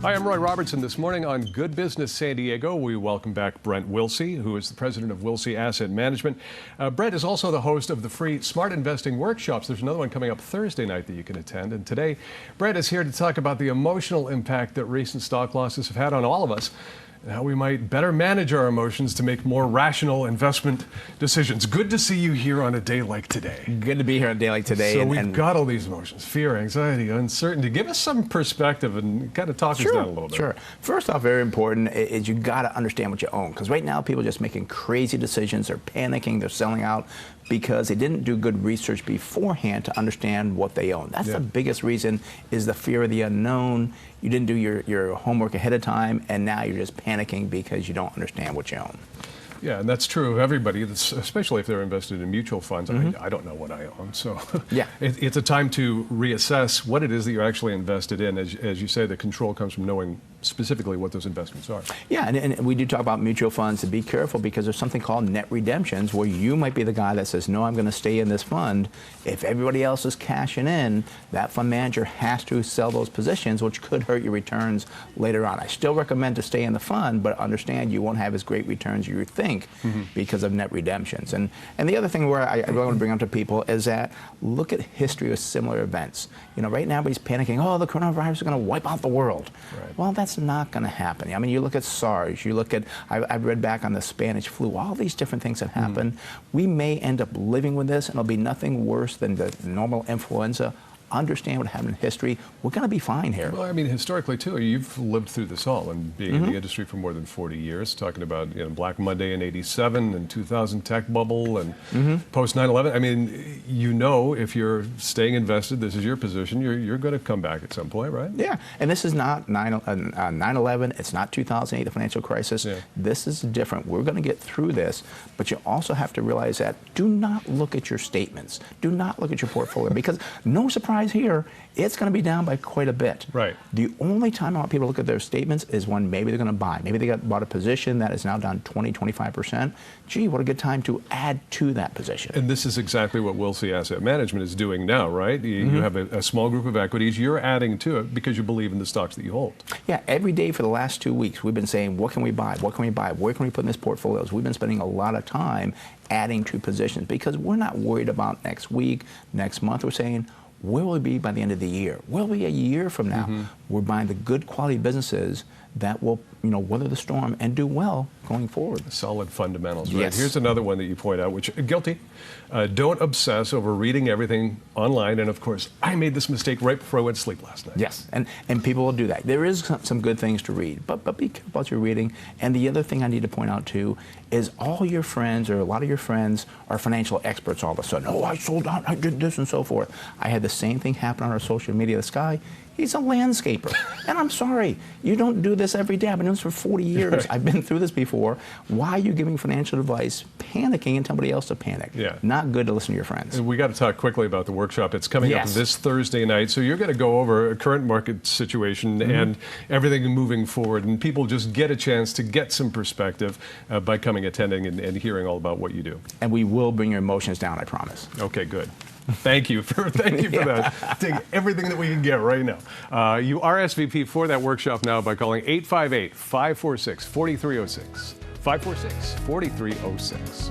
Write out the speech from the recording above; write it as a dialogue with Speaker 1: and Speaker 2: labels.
Speaker 1: Hi, I'm Roy Robertson. This morning on Good Business San Diego, we welcome back Brent Wilsey, who is the president of Wilsey Asset Management. Brent is also the host of the free Smart Investing Workshops. There's another one coming up Thursday night that you can attend. And today, Brent is here to talk about the emotional impact that recent stock losses have had on all of us, and how we might better manage our emotions to make more rational investment decisions. Good to see you here on a day like today.
Speaker 2: Good to be here on a day like today.
Speaker 1: So we've got all these emotions: fear, anxiety, uncertainty. Give us some perspective and kind of talk us down a little bit.
Speaker 2: Sure. First off, very important is you got to understand what you own. Because right now, people are just making crazy decisions. They're panicking. They're selling out because they didn't do good research beforehand to understand what they own. That's the biggest reason, is the fear of the unknown. You didn't do your homework ahead of time, and now you're just panicking because you don't understand what you own. Yeah,
Speaker 1: and that's true of everybody, especially if they're invested in mutual funds. I don't know what I own, so it's a time to reassess what it is that you're actually invested in. As you say, the control comes from knowing specifically what those investments are.
Speaker 2: Yeah, and we do talk about mutual funds, to be careful, because there's something called net redemptions, where you might be the guy that says, no, I'm going to stay in this fund. If everybody else is cashing in, that fund manager has to sell those positions, which could hurt your returns later on. I still recommend to stay in the fund, but understand you won't have as great returns as you think because of net redemptions. And the other thing where I want to bring up to people is that look at history of similar events. You know, right now everybody's panicking, oh, the coronavirus is going to wipe out the world. Right. Well, that's not going to happen. I mean, you look at SARS, you look at, I've read back on the Spanish flu, all these different things that happen. We may end up living with this, and it'll be nothing worse than the normal influenza. Understand what happened in history. We're going to be fine here. Well,
Speaker 1: I mean, historically, too, you've lived through this all, and being in the industry for more than 40 years, talking about Black Monday in '87 and 2000 tech bubble and post 9/11. I mean, you know, if you're staying invested, this is your position, you're going to come back at some point, right?
Speaker 2: Yeah, and this is not 9/11. It's not 2008, the financial crisis. Yeah. This is different. We're going to get through this, but you also have to realize that do not look at your statements. Do not look at your portfolio, because no surprise here, it's going to be down by quite a bit.
Speaker 1: Right.
Speaker 2: The only time I want people to look at their statements is when maybe they're going to buy. Maybe they bought a position that is now down 20, 25%. Gee, what a good time to add to that position.
Speaker 1: And this is exactly what Wilsey Asset Management is doing now, right? You have a small group of equities. You're adding to it because you believe in the stocks that you hold.
Speaker 2: Yeah, every day for the last 2 weeks, we've been saying, what can we buy? What can we buy? Where can we put in this portfolios? We've been spending a lot of time adding to positions because we're not worried about next week, next month. We're saying, where will we be by the end of the year? Where will we be a year from now? We're buying the good quality businesses that will, weather the storm and do well going forward.
Speaker 1: Solid fundamentals, right?
Speaker 2: Yes.
Speaker 1: Here's another one that you point out, which guilty. Don't obsess over reading everything online. And of course, I made this mistake right before I went to sleep last night.
Speaker 2: Yes, and people will do that. There is some good things to read, but be careful about your reading. And the other thing I need to point out too is all your friends, or a lot of your friends, are financial experts all of a sudden. Oh, I sold out, I did this, and so forth. I had the same thing happen on our social media. This guy, he's a landscaper. And I'm sorry, you don't do this every day. I've been doing this for 40 years. I've been through this before. Why are you giving financial advice, panicking, and tell somebody else to panic?
Speaker 1: Yeah.
Speaker 2: Not good to listen to your friends.
Speaker 1: And we got to talk quickly about the workshop. It's coming up this Thursday night. So you're going to go over a current market situation and everything moving forward. And people just get a chance to get some perspective by coming, attending, and hearing all about what you do.
Speaker 2: And we will bring your emotions down, I promise.
Speaker 1: Okay, good. Thank you for that. Take everything that we can get right now. You RSVP for that workshop now by calling 858-546-4306. 546-4306.